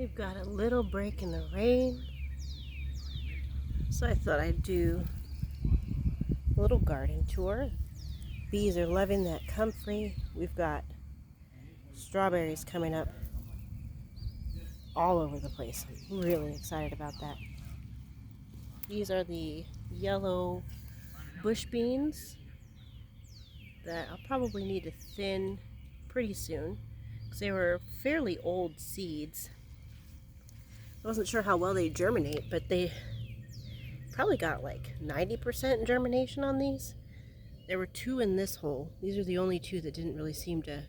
We've got a little break in the rain, so I thought I'd do a little garden tour. Bees are loving that comfrey. We've got strawberries coming up all over the place. I'm really excited about that. These are the yellow bush beans that I'll probably need to thin pretty soon because they were fairly old seeds. I wasn't sure how well they germinate, but they probably got like 90% germination on these. There were 2 in this hole. These are the only 2 that didn't really seem to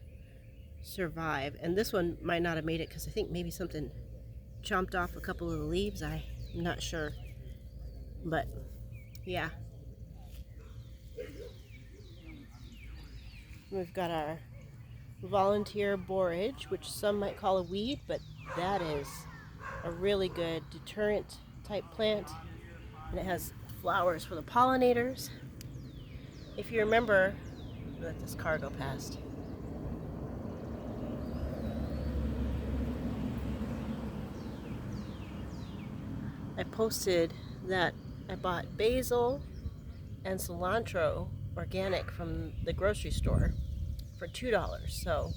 survive. And this one might not have made it because I think maybe something chomped off a couple of the leaves. I'm not sure. But yeah. We've got our volunteer borage, which some might call a weed, but that is a really good deterrent type plant. And it has flowers for the pollinators. If you remember, let this car go past. I posted that I bought basil and cilantro organic from the grocery store for $2. So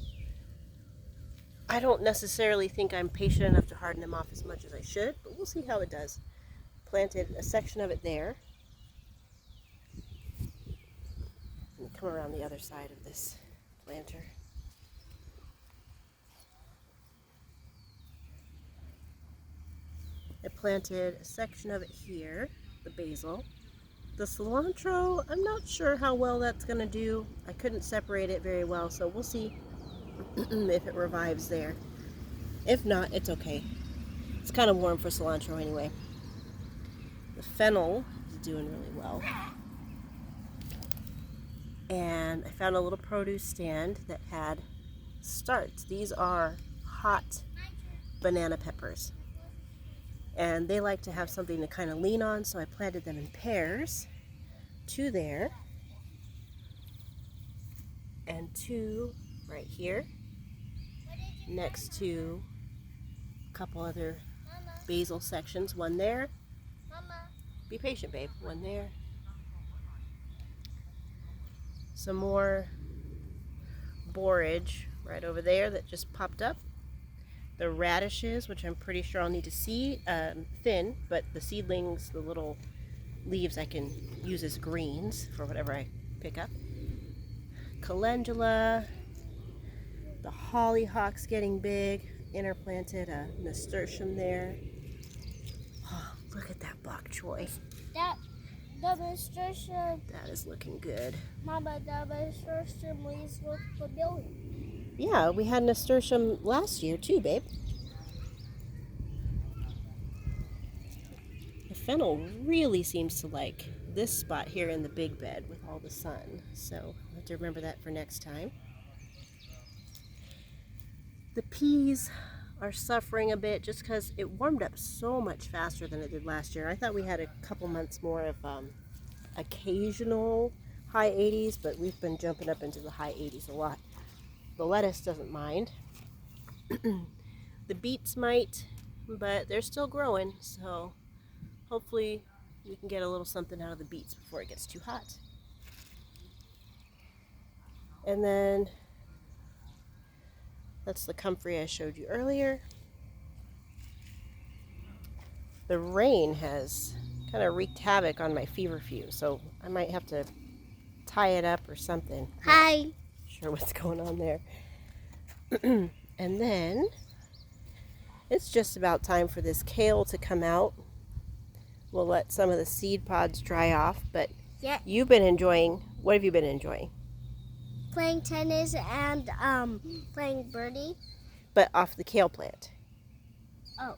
I don't necessarily think I'm patient enough to harden them off as much as I should, but we'll see how it does. Planted a section of it there. Let me come around the other side of this planter. I planted a section of it here, the basil. The cilantro, I'm not sure how well that's going to do. I couldn't separate it very well, so we'll see if it revives there. If not, it's okay. It's kind of warm for cilantro anyway. The fennel is doing really well. And I found a little produce stand that had starts. These are hot banana peppers. And they like to have something to kind of lean on, so I planted them in pairs. 2 there. And 2 right here. Next to a couple other basil sections. 1 there. Be patient, babe. 1 there. Some more borage right over there that just popped up. The radishes, which I'm pretty sure I'll need to thin, but the seedlings, the little leaves, I can use as greens for whatever I pick up. Calendula, the hollyhock's getting big. Interplanted a nasturtium there. Oh, look at that bok choy. The nasturtium. That is looking good. Mama, the nasturtium leaves look familiar. Yeah, we had nasturtium last year too, babe. The fennel really seems to like this spot here in the big bed with all the sun. So I'll have to remember that for next time. The peas are suffering a bit just because it warmed up so much faster than it did last year. I thought we had a couple months more of occasional high 80s, but we've been jumping up into the high 80s a lot. The lettuce doesn't mind. The beets might, but they're still growing, so hopefully we can get a little something out of the beets before it gets too hot. And then that's the comfrey I showed you earlier. The rain has kind of wreaked havoc on my feverfew, so I might have to tie it up or something. Hi. Sure what's going on there. And then it's just about time for this kale to come out. We'll let some of the seed pods dry off, but Yeah. you've been enjoying, what have you been enjoying? Playing tennis and playing birdie. But off the kale plant. Oh.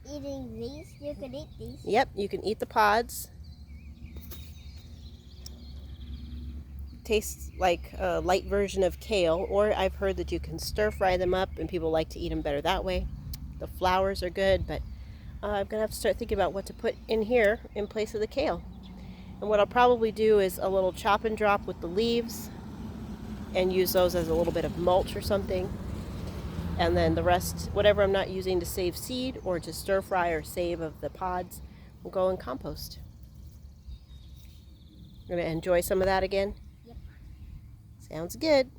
Eating these. You can eat these. Yep, you can eat the pods. Tastes like a light version of kale, or I've heard that you can stir fry them up and people like to eat them better that way. The flowers are good, but I'm gonna have to start thinking about what to put in here in place of the kale. And what I'll probably do is a little chop and drop with the leaves and use those as a little bit of mulch or something. And then the rest, whatever I'm not using to save seed or to stir fry or save of the pods, will go in compost. You're going to enjoy some of that again? Yep. Sounds good.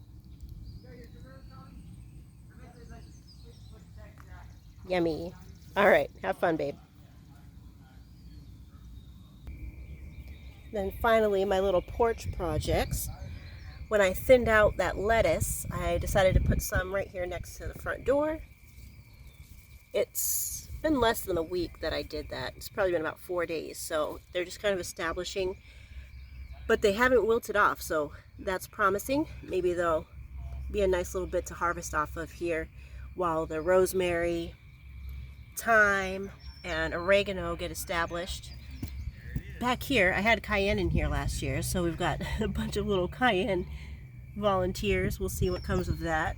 Yummy. All right, have fun, babe. Then finally, my little porch projects. When I thinned out that lettuce, I decided to put some right here next to the front door. It's been less than a week that I did that. It's probably been about 4 days, so they're just kind of establishing, but they haven't wilted off, so that's promising. Maybe they'll be a nice little bit to harvest off of here while the rosemary, thyme, and oregano get established. Back here, I had cayenne in here last year, so we've got a bunch of little cayenne volunteers. We'll see what comes of that.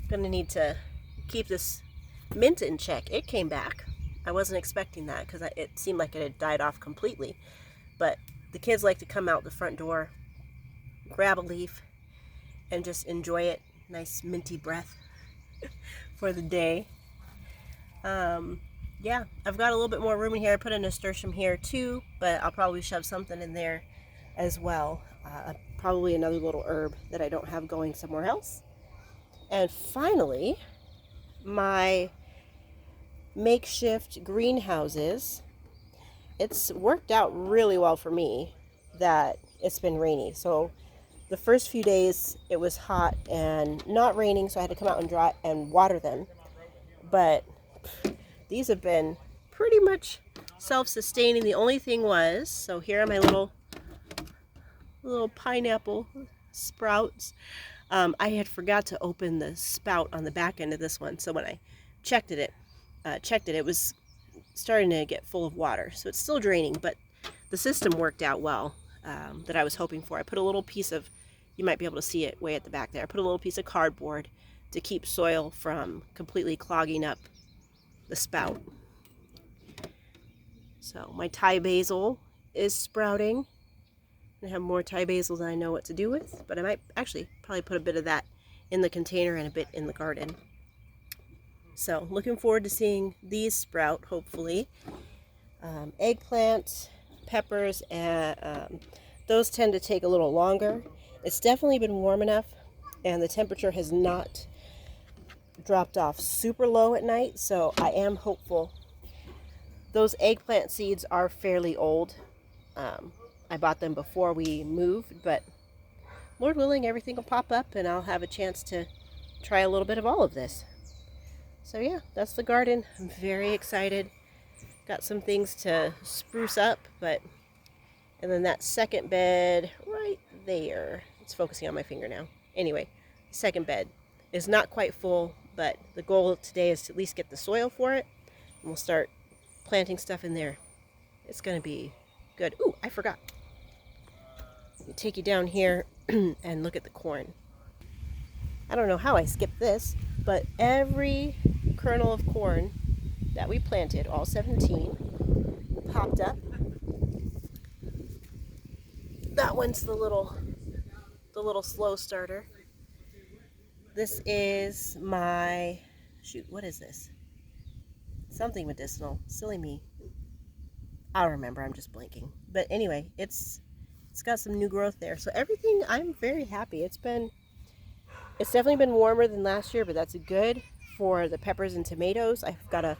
Gonna need to keep this mint in check. It came back. I wasn't expecting that because it seemed like it had died off completely. But the kids like to come out the front door, grab a leaf, and just enjoy it. Nice minty breath for the day. Yeah, I've got a little bit more room in here. I put a nasturtium here too, but I'll probably shove something in there as well. Probably another little herb that I don't have going somewhere else. And finally, my makeshift greenhouses. It's worked out really well for me that it's been rainy. So the first few days it was hot and not raining, so I had to come out and dry and water them. But these have been pretty much self-sustaining. The only thing was, so here are my little pineapple sprouts. I had forgot to open the spout on the back end of this one, so when I checked it, it was starting to get full of water. So it's still draining, but the system worked out well that I was hoping for. I put a little piece of, you might be able to see it way at the back there, I put a little piece of cardboard to keep soil from completely clogging up the spout. So my Thai basil is sprouting. I have more Thai basil than I know what to do with, but I might actually probably put a bit of that in the container and a bit in the garden. So looking forward to seeing these sprout, hopefully. Eggplant, peppers, and those tend to take a little longer. It's definitely been warm enough, and the temperature has not dropped off super low at night, so I am hopeful. Those eggplant seeds are fairly old. I bought them before we moved, but Lord willing, everything will pop up and I'll have a chance to try a little bit of all of this. So yeah, that's the garden. I'm very excited. Got some things to spruce up, and then that second bed right there, it's focusing on my finger now. Anyway, second bed is not quite full, but the goal today is to at least get the soil for it, and we'll start planting stuff in there. It's going to be good. Ooh, I forgot. I'll take you down here and look at the corn. I don't know how I skipped this, but every kernel of corn that we planted, all 17, popped up. That one's the little slow starter. This is my, shoot, what is this? Something medicinal. Silly me. I don't remember, I'm just blanking. But anyway, it's got some new growth there. So everything, I'm very happy. It's definitely been warmer than last year, but that's good for the peppers and tomatoes. I've got a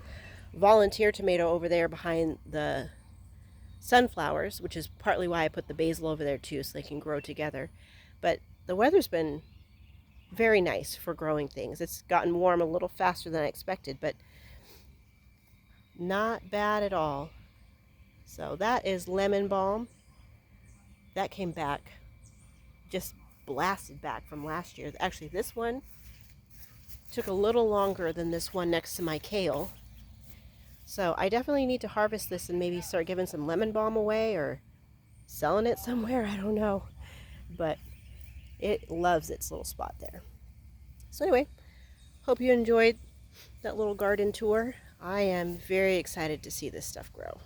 volunteer tomato over there behind the sunflowers, which is partly why I put the basil over there too, so they can grow together. But the weather's been very nice for growing things. It's gotten warm a little faster than I expected, but not bad at all. So that is lemon balm. That came back, just blasted back from last year. Actually, this one took a little longer than this one next to my kale. So I definitely need to harvest this and maybe start giving some lemon balm away or selling it somewhere. I don't know. But it loves its little spot there. So anyway, hope you enjoyed that little garden tour. I am very excited to see this stuff grow.